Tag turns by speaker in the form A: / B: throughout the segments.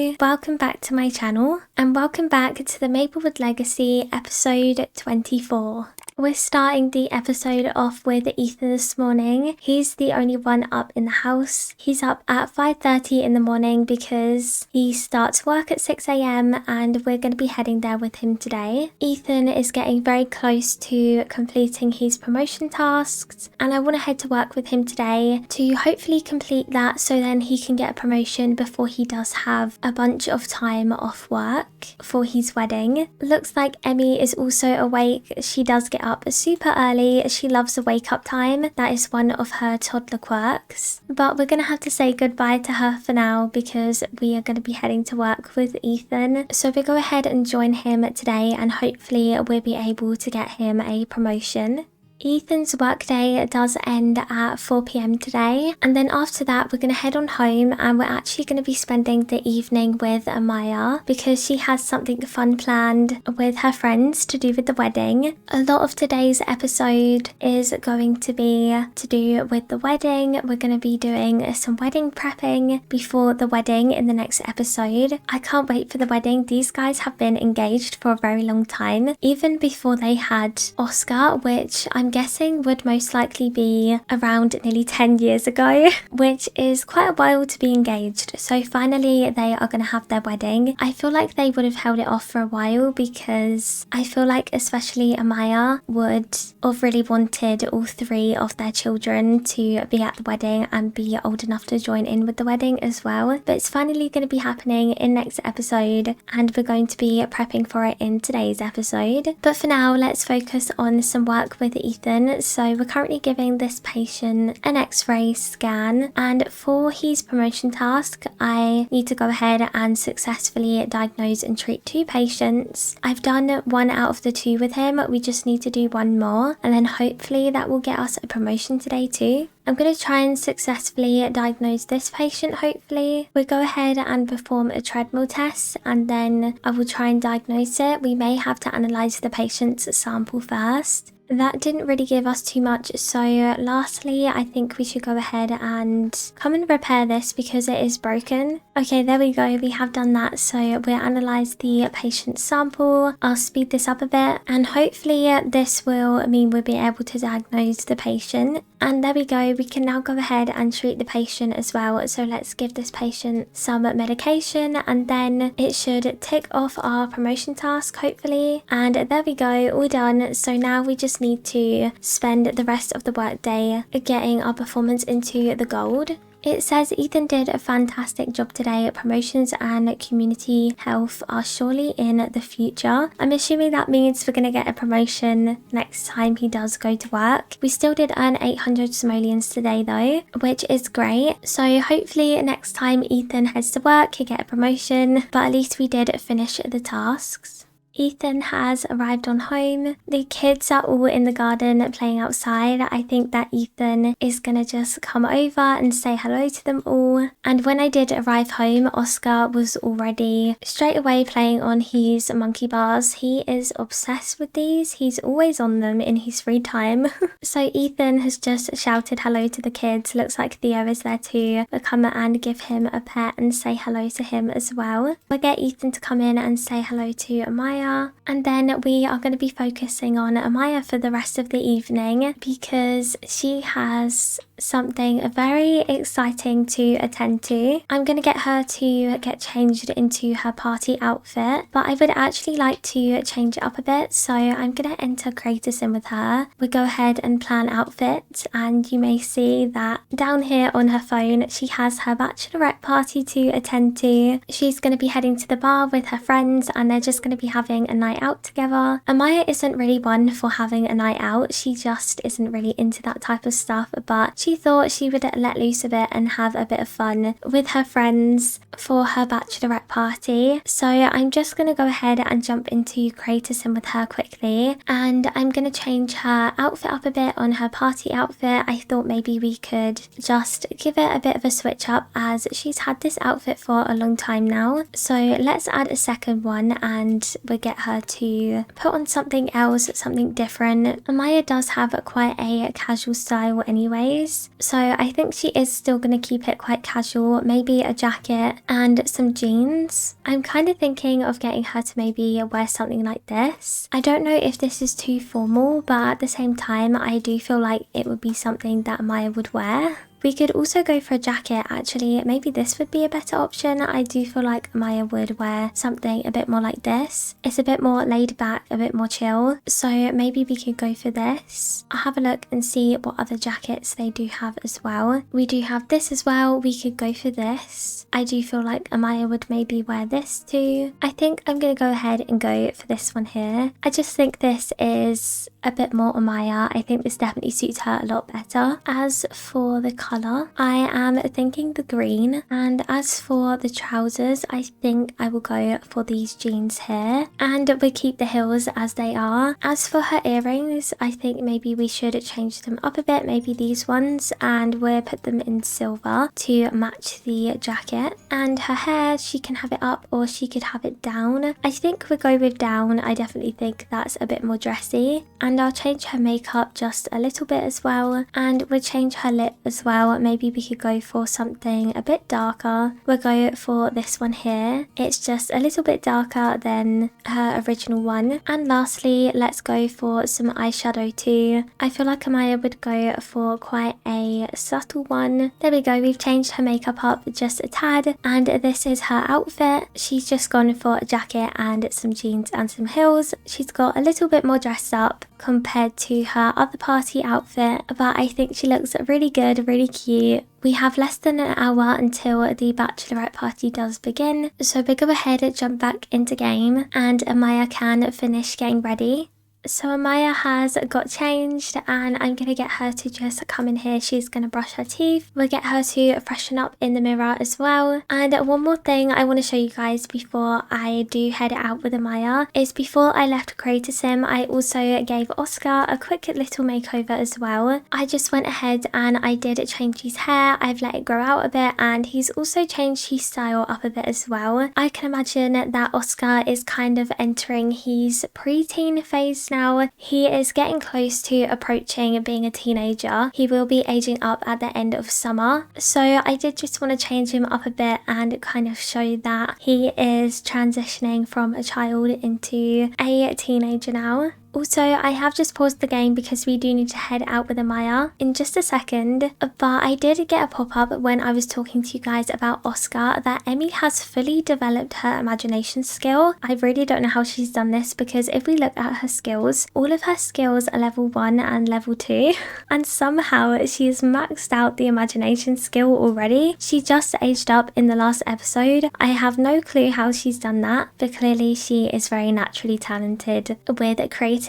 A: Hello, welcome back to my channel and welcome back to the Maplewood Legacy episode 24. We're starting the episode off with Ethan this morning. He's the only one up in the house. He's up at 5:30 in the morning because he starts work at 6 a.m. and we're going to be heading there with him today. Ethan is getting very close to completing his promotion tasks and I want to head to work with him today to hopefully complete that so then he can get a promotion before he does have a bunch of time off work for his wedding. Looks like Emmy is also awake. She does get up super early. She loves a wake up time. That is one of her toddler quirks. But we're going to have to say goodbye to her for now because we are going to be heading to work with Ethan. So we'll go ahead and join him today and hopefully we'll be able to get him a promotion. Ethan's workday does end at 4 p.m. today, and then after that we're going to head on home and we're actually going to be spending the evening with Amaya because she has something fun planned with her friends to do with the wedding. A lot of today's episode is going to be to do with the wedding. We're going to be doing some wedding prepping before the wedding in the next episode. I can't wait for the wedding. These guys have been engaged for a very long time, even before they had Oscar, which I'm guessing would most likely be around nearly 10 years ago, which is quite a while to be engaged. So finally they are going to have their wedding. I feel like they would have held it off for a while because I feel like especially Amaya would have really wanted all three of their children to be at the wedding and be old enough to join in with the wedding as well. But it's finally going to be happening in next episode and we're going to be prepping for it in today's episode. But for now, let's focus on some work with Ethan. So we're currently giving this patient an x-ray scan, and for his promotion task I need to go ahead and successfully diagnose and treat 2 patients. I've done 1 out of the 2 with him. We just need to do 1 more and then hopefully that will get us a promotion today too. I'm going to try and successfully diagnose this patient hopefully. We'll go ahead and perform a treadmill test and then I will try and diagnose it. We may have to analyse the patient's sample first. That didn't really give us too much, so lastly I think we should go ahead and come and repair this because it is broken. Okay, there we go, we have done that. So we'll analyse the patient's sample. I'll speed this up a bit and hopefully this will mean we'll be able to diagnose the patient. And there we go, we can now go ahead and treat the patient as well. So let's give this patient some medication and then it should tick off our promotion task hopefully. And there we go, all done. So now we just need to spend the rest of the workday getting our performance into the gold. It says Ethan did a fantastic job today. Promotions and community health are surely in the future. I'm assuming that means we're going to get a promotion next time he does go to work. We still did earn 800 simoleons today though, which is great. So hopefully next time Ethan heads to work, he'll get a promotion, but at least we did finish the tasks. Ethan has arrived on home. The kids are all in the garden playing outside. I think that Ethan is gonna just come over and say hello to them all. And when I did arrive home, Oscar was already straight away playing on his monkey bars. He is obsessed with these. He's always on them in his free time. So Ethan has just shouted hello to the kids. Looks like Theo is there too. We'll come and give him a pet and say hello to him as well. We'll get Ethan to come in and say hello to Amaya. And then we are going to be focusing on Amaya for the rest of the evening because she has something very exciting to attend to. I'm going to get her to get changed into her party outfit, but I would actually like to change it up a bit, so I'm going to enter creators in with her. We'll go ahead and plan outfits, and you may see that down here on her phone she has her bachelorette party to attend to. She's going to be heading to the bar with her friends and they're just going to be having a night out together. Amaya isn't really one for having a night out. She just isn't really into that type of stuff, but she thought she would let loose a bit and have a bit of fun with her friends for her bachelorette party. So I'm just going to go ahead and jump into creator sim with her quickly, and I'm going to change her outfit up a bit on her party outfit. I thought maybe we could just give it a bit of a switch up as she's had this outfit for a long time now. So let's add a second one and we'll get her to put on something else, something different. Amaya does have quite a casual style anyways, this. So I think she is still going to keep it quite casual, maybe a jacket and some jeans. I'm kind of thinking of getting her to maybe wear something like this. I don't know if this is too formal, but at the same time I do feel like it would be something that Amaya would wear. We could also go for a jacket. Actually, maybe this would be a better option. I do feel like Amaya would wear something a bit more like this. It's a bit more laid back, a bit more chill. So maybe we could go for this. I'll have a look and see what other jackets they do have as well. We do have this as well. We could go for this. I do feel like Amaya would maybe wear this too. I think I'm going to go ahead and go for this one here. I just think this is a bit more Amaya. I think this definitely suits her a lot better. As for the colour, I am thinking the green, and as for the trousers, I think I will go for these jeans here, and we'll keep the heels as they are. As for her earrings, I think maybe we should change them up a bit, maybe these ones, and we'll put them in silver to match the jacket. And her hair, she can have it up or she could have it down. I think we'll go with down. I definitely think that's a bit more dressy. And I'll change her makeup just a little bit as well, and we'll change her lip as well. Maybe we could go for something a bit darker. We'll go for this one here. It's just a little bit darker than her original one. And lastly, let's go for some eyeshadow too. I feel like Amaya would go for quite a subtle one. There we go, we've changed her makeup up just a tad, and this is her outfit. She's just gone for a jacket and some jeans and some heels. She's got a little bit more dressed up compared to her other party outfit, but I think she looks really good, really cute. We have less than an hour until the bachelorette party does begin, so we'll go ahead and jump back into game and Amaya can finish getting ready. So Amaya has got changed, and I'm going to get her to just come in here. She's going to brush her teeth. We'll get her to freshen up in the mirror as well. And one more thing I want to show you guys before I do head out with Amaya is before I left Creator Sim, I also gave Oscar a quick little makeover as well. I just went ahead and I did change his hair. I've let it grow out a bit, and he's also changed his style up a bit as well. I can imagine that Oscar is kind of entering his preteen phase now. He is getting close to approaching being a teenager. He will be aging up at the end of summer. So I did just want to change him up a bit and kind of show that he is transitioning from a child into a teenager now. Also, I have just paused the game because we do need to head out with Amaya in just a second, but I did get a pop-up when I was talking to you guys about Oscar that Emmy has fully developed her imagination skill. I really don't know how she's done this, because if we look at her skills, all of her skills are level 1 and level 2, and somehow she has maxed out the imagination skill already. She just aged up in the last episode. I have no clue how she's done that, but clearly she is very naturally talented with creativity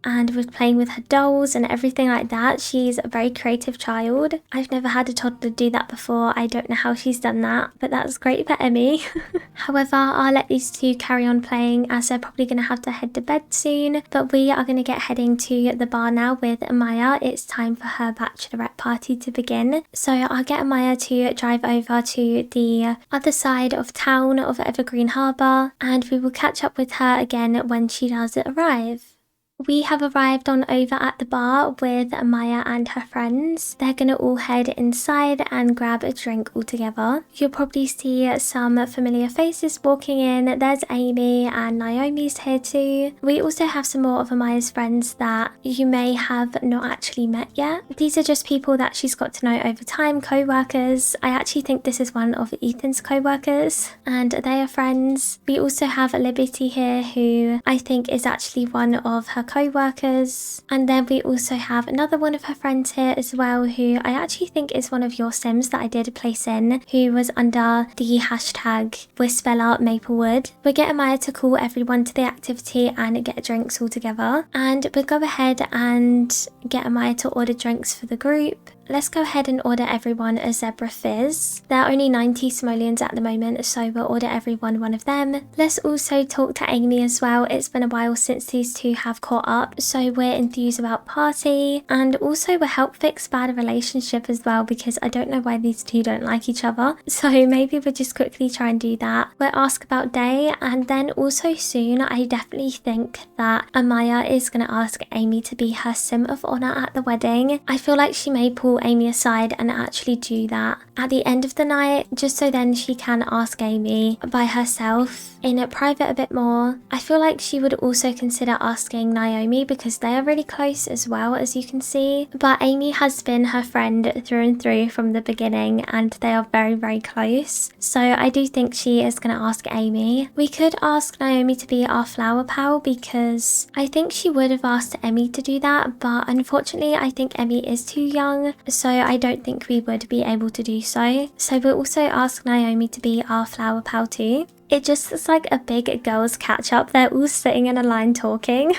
A: and with playing with her dolls and everything like that. She's a very creative child. I've never had a toddler do that before. I don't know how she's done that, but that's great for Emmy. However, I'll let these two carry on playing as they're probably going to have to head to bed soon, but we are going to get heading to the bar now with Amaya. It's time for her bachelorette party to begin, so I'll get Amaya to drive over to the other side of town of Evergreen Harbour, and we will catch up with her again when she does arrive. We have arrived on over at the bar with Amaya and her friends. They're going to all head inside and grab a drink all together. You'll probably see some familiar faces walking in. There's Amy and Naomi's here too. We also have some more of Amaya's friends that you may have not actually met yet. These are just people that she's got to know over time, co-workers. I actually think this is one of Ethan's co-workers, and they are friends. We also have Liberty here, who I think is actually one of her co-workers, and then we also have another one of her friends here as well, who I actually think is one of your sims that I did place in, who was under the hashtag 𝒔𝒊𝒂𝒍𝒔 Maplewood. We'll get Amaya to call everyone to the activity and get drinks all together, and we'll go ahead and get Amaya to order drinks for the group. Let's go ahead and order everyone a Zebra Fizz. There are only 90 simoleons at the moment, so we'll order everyone one of them. Let's also talk to Amy as well. It's been a while since these two have caught up, so we're enthused about party, and also we'll help fix bad relationship as well, because I don't know why these two don't like each other. So maybe we'll just quickly try and do that. We'll ask about day, and then also soon I definitely think that Amaya is going to ask Amy to be her sim of honor at the wedding. I feel like she may pull pull Amy aside and actually do that at the end of the night, just so then she can ask Amy by herself in private a bit more. I feel like she would also consider asking Naomi because they are really close as well, as you can see. But Amy has been her friend through and through from the beginning, and they are very, very close. So I do think she is going to ask Amy. We could ask Naomi to be our flower pal because I think she would have asked Emmy to do that, but unfortunately I think Emmy is too young, so I don't think we would be able to do so. So we'll also ask Naomi to be our flower pal too. It just looks like a big girls catch up. They're all sitting in a line talking.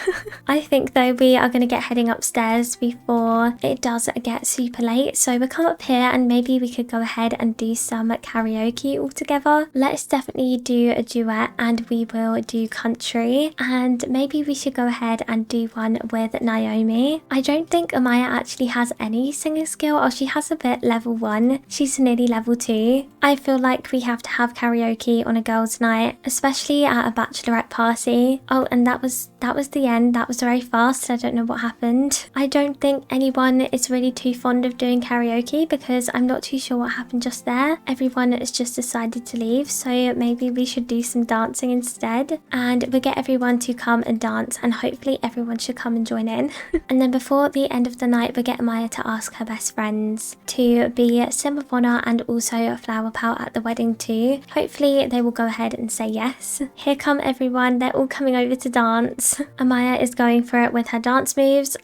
A: I think though we are going to get heading upstairs before it does get super late. So we'll come up here and maybe we could go ahead and do some karaoke all together. Let's definitely do a duet and we will do country. And maybe we should go ahead and do one with Naomi. I don't think Amaya actually has any singing skill. Oh, she has a bit level 1. She's nearly level 2. I feel like we have to have karaoke on a girls' night, especially at a bachelorette party. Oh, and that was the end. That was very fast. I don't know what happened. I don't think anyone is really too fond of doing karaoke because I'm not too sure what happened just there. Everyone has just decided to leave, so maybe we should do some dancing instead, and we'll get everyone to come and dance, and hopefully everyone should come and join in. And then before the end of the night, we'll get Amaya to ask her best friends to be sim of honor and also a flower pal at the wedding too. Hopefully they will go ahead and say yes. Here come everyone. They're all coming over to dance. Amaya is going for it with her dance moves.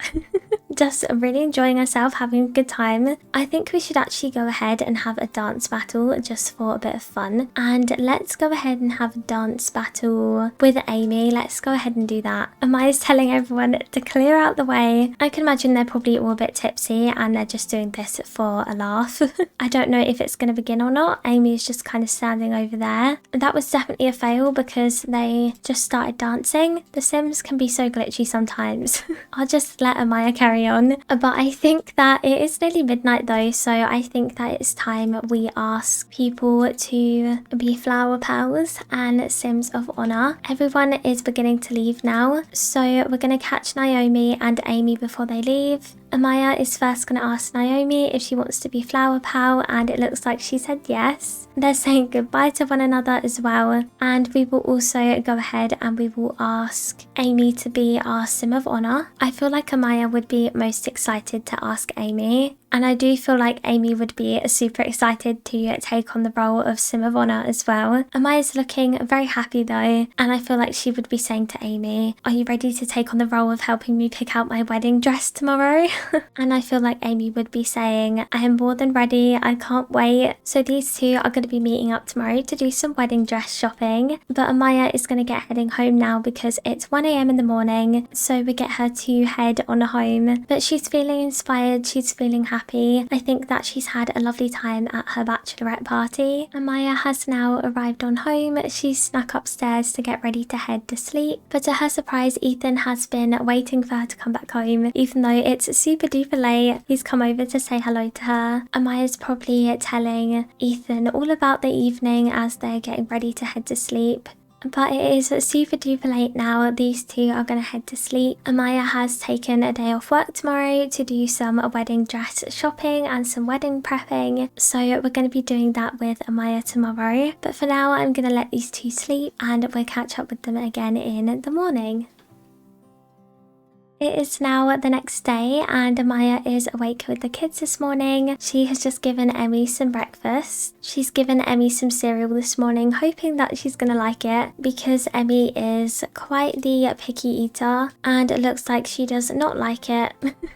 A: Just really enjoying herself, having a good time. I think we should actually go ahead and have a dance battle just for a bit of fun. And let's go ahead and have a dance battle with Amy. Let's go ahead and do that. Amaya's telling everyone to clear out the way. I can imagine they're probably all a bit tipsy and they're just doing this for a laugh. I don't know if it's going to begin or not. Amy is just kind of standing over there. That was definitely a fail because they just started dancing. The Sims can be so glitchy sometimes. I'll just let Amaya carry on. But I think that it is nearly midnight though, so I think that it's time we ask people to be flower pals and Sims of honor. Everyone is beginning to leave now, so we're going to catch Naomi and Amy before they leave. Amaya is first going to ask Naomi if she wants to be flower pal, and it looks like she said yes. They're saying goodbye to one another as well, and we will also go ahead and we will ask Amy to be our sim of honor. I feel like Amaya would be most excited to ask Amy, and I do feel like Amy would be super excited to take on the role of sim of honor as well. Amaya's looking very happy though, and I feel like she would be saying to Amy, are you ready to take on the role of helping me pick out my wedding dress tomorrow? And I feel like Amy would be saying, I am more than ready, I can't wait. So these two are going to be meeting up tomorrow to do some wedding dress shopping, but Amaya is going to get heading home now because it's 1 AM in the morning, so we get her to head on home. But she's feeling inspired, she's feeling happy. I think that she's had a lovely time at her bachelorette party. Amaya has now arrived on home. She snuck upstairs to get ready to head to sleep, but to her surprise Ethan has been waiting for her to come back home, even though it's super duper late. He's come over to say hello to her. Amaya's probably telling Ethan all about the evening as they're getting ready to head to sleep. But it is super duper late now. These two are going to head to sleep. Amaya has taken a day off work tomorrow to do some wedding dress shopping and some wedding prepping. So we're going to be doing that with Amaya tomorrow. But for now, I'm going to let these two sleep and we'll catch up with them again in the morning. It is now the next day and Amaya is awake with the kids this morning. She has just given Emmy some breakfast. She's given Emmy some cereal this morning, hoping that she's going to like it because Emmy is quite the picky eater and it looks like she does not like it.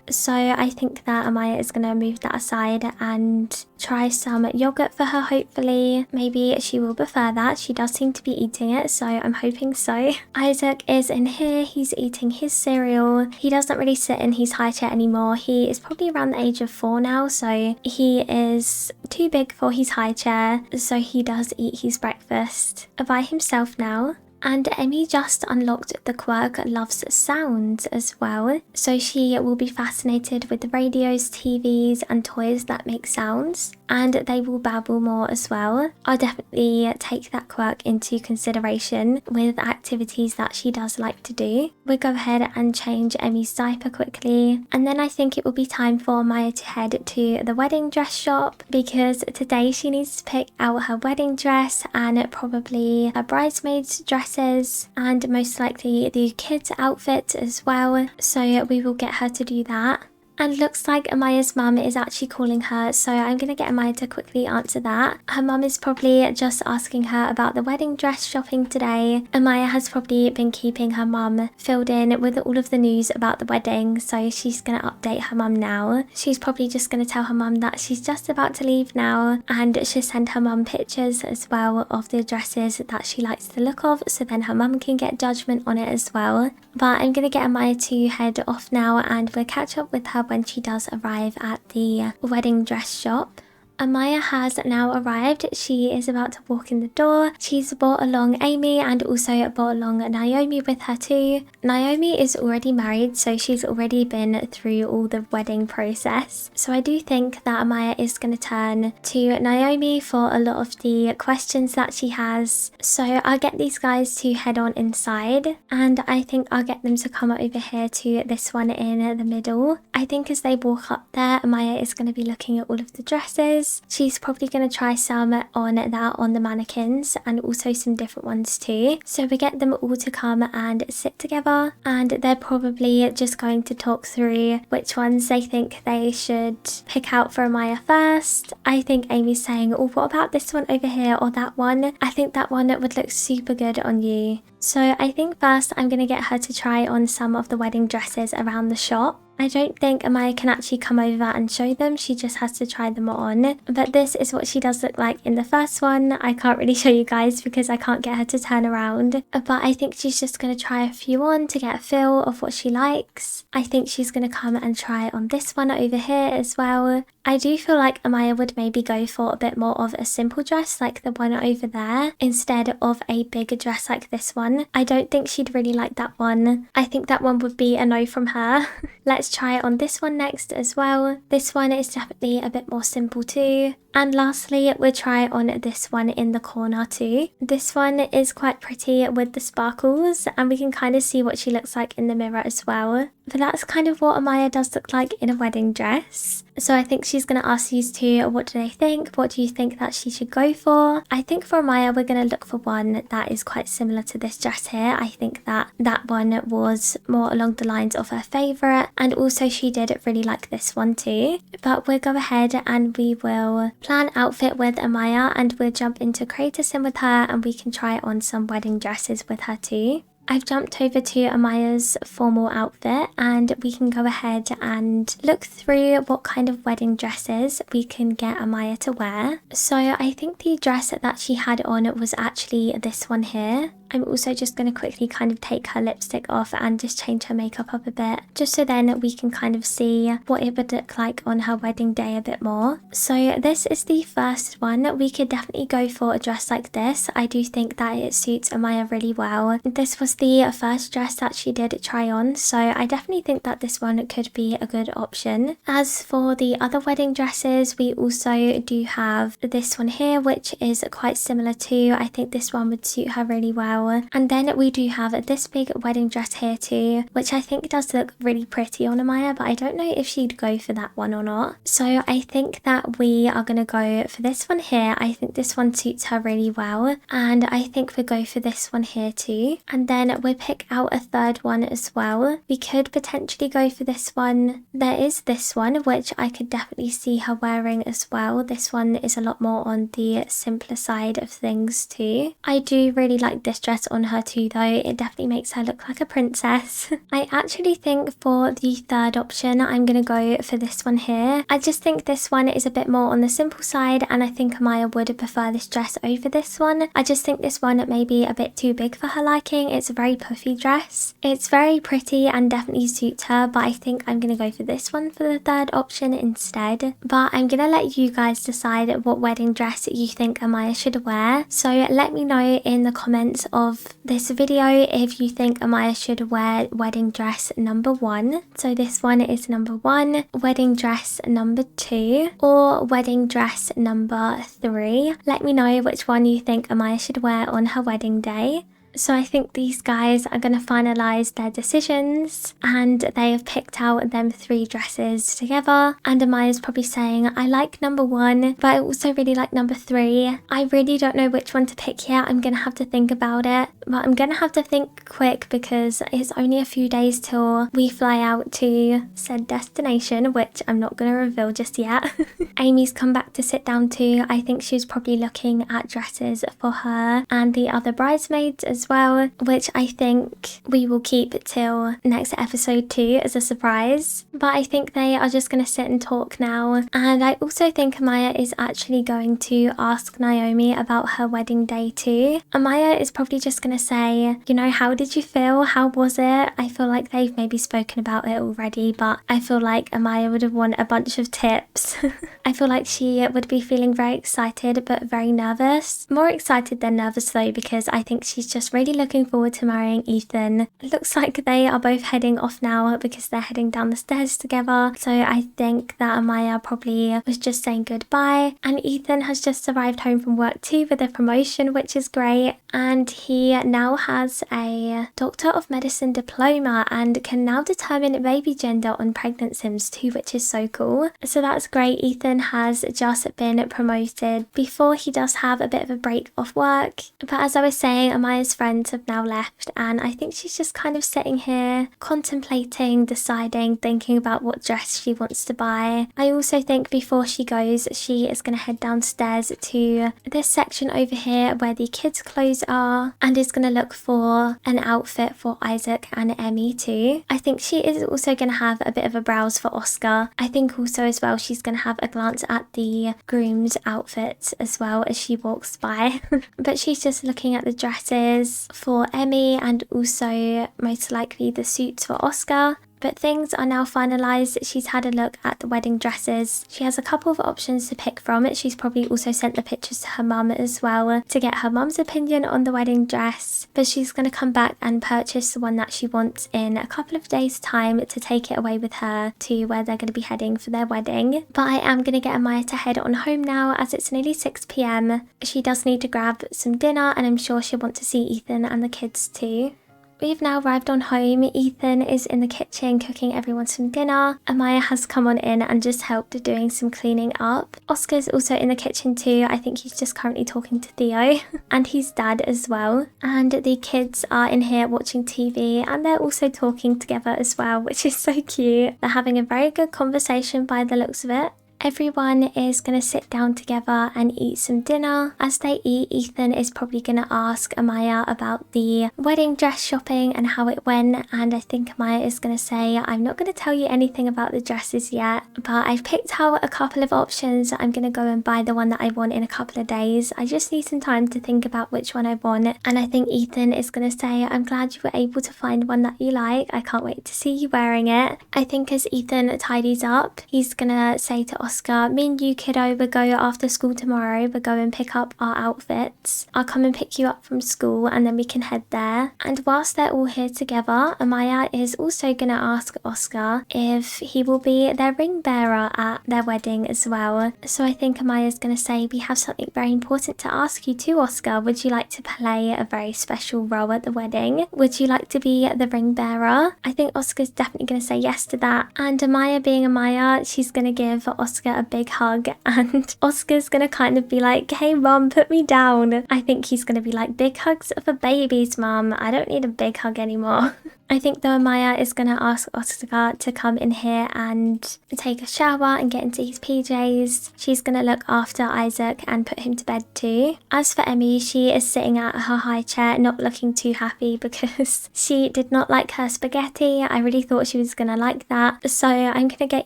A: So I think that Amaya is going to move that aside and try some yogurt for her, hopefully. Maybe she will prefer that. She does seem to be eating it, so I'm hoping so. Isaac is in here. He's eating his cereal. He doesn't really sit in his high chair anymore. He is probably around the age of 4 now, so he is too big for his high chair, so he does eat his breakfast by himself now. And Emmy just unlocked the quirk Loves Sounds as well, so she will be fascinated with the radios, TVs and toys that make sounds. and they will babble more as well. I'll definitely take that quirk into consideration with activities that she does like to do. We'll go ahead and change Emmy's diaper quickly, and then I think it will be time for Amaya to head to the wedding dress shop, because today she needs to pick out her wedding dress and probably her bridesmaids dresses, and most likely the kids outfit as well, so we will get her to do that. And looks like Amaya's mum is actually calling her, so I'm going to get Amaya to quickly answer that. Her mum is probably just asking her about the wedding dress shopping today. Amaya has probably been keeping her mum filled in with all of the news about the wedding, so she's going to update her mum now. She's probably just going to tell her mum that she's just about to leave now, and she'll send her mum pictures as well of the dresses that she likes the look of, so then her mum can get judgment on it as well. But I'm going to get Amaya to head off now, and we'll catch up with her when she does arrive at the wedding dress shop. Amaya has now arrived. She is about to walk in the door. She's brought along Amy and also brought along Naomi with her too. Naomi is already married, so she's already been through all the wedding process. So I do think that Amaya is going to turn to Naomi for a lot of the questions that she has. So I'll get these guys to head on inside, and I think I'll get them to come over here to this one in the middle. I think as they walk up there, Amaya is going to be looking at all of the dresses. She's probably going to try some on the mannequins, and also some different ones too. So we get them all to come and sit together, and they're probably just going to talk through which ones they think they should pick out for Amaya first. I think Amy's saying, oh, what about this one over here or that one? I think that one would look super good on you. So I think first I'm going to get her to try on some of the wedding dresses around the shop. I don't think Amaya can actually come over and show them, she just has to try them on. But this is what she does look like in the first one. I can't really show you guys because I can't get her to turn around. But I think she's just going to try a few on to get a feel of what she likes. I think she's going to come and try on this one over here as well. I do feel like Amaya would maybe go for a bit more of a simple dress like the one over there, instead of a bigger dress like this one. I don't think she'd really like that one. I think that one would be a no from her. Let's try on this one next as well. This one is definitely a bit more simple too. And lastly, we'll try on this one in the corner too. This one is quite pretty with the sparkles, and we can kind of see what she looks like in the mirror as well. But that's kind of what Amaya does look like in a wedding dress. So I think she's going to ask these two, what do they think? What do you think that she should go for? I think for Amaya, we're going to look for one that is quite similar to this dress here. I think that one was more along the lines of her favourite, and also she did really like this one too. But we'll go ahead and we will plan outfit with Amaya, and we'll jump into create a sim with her, and we can try on some wedding dresses with her too. I've jumped over to Amaya's formal outfit, and we can go ahead and look through what kind of wedding dresses we can get Amaya to wear. So I think the dress that she had on was actually this one here. I'm also just going to quickly kind of take her lipstick off and just change her makeup up a bit, just so then we can kind of see what it would look like on her wedding day a bit more. So this is the first one. We could definitely go for a dress like this. I do think that it suits Amaya really well. This was the first dress that she did try on, so I definitely think that this one could be a good option. As for the other wedding dresses, we also do have this one here, which is quite similar to. I think this one would suit her really well. And then we do have this big wedding dress here too, which I think does look really pretty on Amaya, but I don't know if she'd go for that one or not. So I think that we are going to go for this one here. I think this one suits her really well, and I think we'll go for this one here too. And then we'll pick out a third one as well. We could potentially go for this one. There is this one, which I could definitely see her wearing as well. This one is a lot more on the simpler side of things too. I do really like this dress on her too though. It definitely makes her look like a princess. I actually think for the third option, I'm going to go for this one here. I just think this one is a bit more on the simple side, and I think Amaya would prefer this dress over this one. I just think this one may be a bit too big for her liking. It's a very puffy dress. It's very pretty and definitely suits her, but I think I'm going to go for this one for the third option instead. But I'm going to let you guys decide what wedding dress you think Amaya should wear. So let me know in the comments of this video if you think Amaya should wear wedding dress number 1. So this one is number 1, wedding dress number 2, or wedding dress number 3. Let me know which one you think Amaya should wear on her wedding day. So I think these guys are going to finalize their decisions, and they have picked out them 3 dresses together. And Amaya's probably saying, I like number 1, but I also really like number 3. I really don't know which one to pick yet. I'm going to have to think about it, but I'm going to have to think quick because it's only a few days till we fly out to said destination, which I'm not going to reveal just yet. Amy's come back to sit down too. I think she was probably looking at dresses for her and the other bridesmaids as well, which I think we will keep till next episode 2 as a surprise. But I think they are just going to sit and talk now. And I also think Amaya is actually going to ask Naomi about her wedding day too. Amaya is probably just going to say, you know, how did you feel? How was it? I feel like they've maybe spoken about it already, but I feel like Amaya would have want a bunch of tips. I feel like she would be feeling very excited but very nervous. More excited than nervous though, because I think she's just really looking forward to marrying Ethan. It looks like they are both heading off now because they're heading down the stairs together. So I think that Amaya probably was just saying goodbye. And Ethan has just arrived home from work too with a promotion, which is great. And he now has a Doctor of Medicine diploma and can now determine baby gender on pregnant sims too, which is so cool. So that's great. Ethan has just been promoted before he does have a bit of a break off work. But as I was saying, Amaya's friends have now left, and I think she's just kind of sitting here contemplating, deciding, thinking about what dress she wants to buy. I also think before she goes, she is going to head downstairs to this section over here where the kids' clothes are, and is going to look for an outfit for Isaac and Emmy too. I think she is also going to have a bit of a browse for Oscar. I think also as well she's going to have a glance at the groom's outfits as well as she walks by. But she's just looking at the dresses for Emmy and also most likely the suits for Oscar. But things are now finalised. She's had a look at the wedding dresses. She has a couple of options to pick from. She's probably also sent the pictures to her mum as well to get her mum's opinion on the wedding dress. But she's going to come back and purchase the one that she wants in a couple of days' time to take it away with her to where they're going to be heading for their wedding. But I am going to get Amaya to head on home now as it's nearly 6 p.m. She does need to grab some dinner, and I'm sure she'll want to see Ethan and the kids too. We've now arrived on home. Ethan is in the kitchen cooking everyone some dinner. Amaya has come on in and just helped doing some cleaning up. Oscar's also in the kitchen too. I think he's just currently talking to Theo and his dad as well. And the kids are in here watching TV, and they're also talking together as well, which is so cute. They're having a very good conversation by the looks of it. Everyone is going to sit down together and eat some dinner. As they eat, Ethan is probably going to ask Amaya about the wedding dress shopping and how it went, and I think Amaya is going to say, I'm not going to tell you anything about the dresses yet, but I've picked out a couple of options. I'm going to go and buy the one that I want in a couple of days. I just need some time to think about which one I want. And I think Ethan is going to say, I'm glad you were able to find one that you like. I can't wait to see you wearing it. I think as Ethan tidies up, he's going to say to Oscar, me and you kiddo will go after school tomorrow. We'll go and pick up our outfits. I'll come and pick you up from school and then we can head there. And whilst they're all here together, Amaya is also going to ask Oscar if he will be their ring bearer at their wedding as well. So I think Amaya is going to say, we have something very important to ask you too, Oscar. Would you like to play a very special role at the wedding? Would you like to be the ring bearer? I think Oscar's definitely going to say yes to that. And Amaya being Amaya, she's going to give Oscar a big hug, and Oscar's gonna kind of be like, hey mum, put me down. I think he's gonna be like, big hugs for babies, mum. I don't need a big hug anymore. I think though Amaya is going to ask Oscar to come in here and take a shower and get into his PJs. She's going to look after Isaac and put him to bed too. As for Emmy, she is sitting at her high chair not looking too happy because she did not like her spaghetti. I really thought she was going to like that. So I'm going to get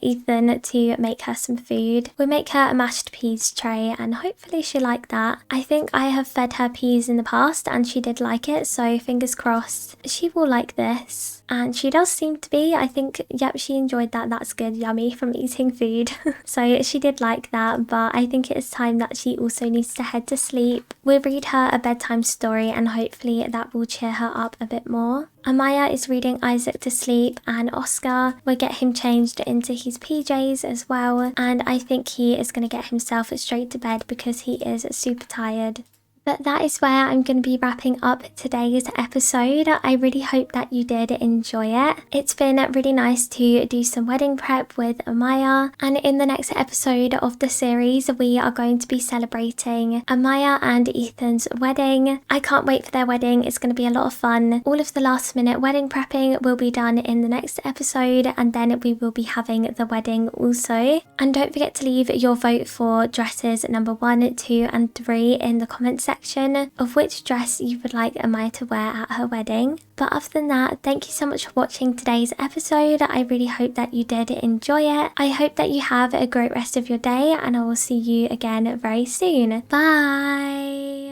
A: Ethan to make her some food. We'll make her a mashed peas tray and hopefully she'll like that. I think I have fed her peas in the past and she did like it, so fingers crossed she will like this. this. And she does seem to be. I think, yep, she enjoyed that. That's good, yummy, from eating food. So she did like that, but I think it is time that she also needs to head to sleep. We'll read her a bedtime story and hopefully that will cheer her up a bit more. Amaya is reading Isaac to sleep, and Oscar will get him changed into his PJs as well, and I think he is going to get himself straight to bed because he is super tired. But that is where I'm going to be wrapping up today's episode. I really hope that you did enjoy it. It's been really nice to do some wedding prep with Amaya, and in the next episode of the series we are going to be celebrating Amaya and Ethan's wedding. I can't wait for their wedding. It's going to be a lot of fun. All of the last minute wedding prepping will be done in the next episode, and then we will be having the wedding also. And don't forget to leave your vote for dresses number 1, 2 and 3 in the comments section of which dress you would like Amaya to wear at her wedding. But other than that, thank you so much for watching today's episode. I really hope that you did enjoy it. I hope that you have a great rest of your day, and I will see you again very soon. Bye!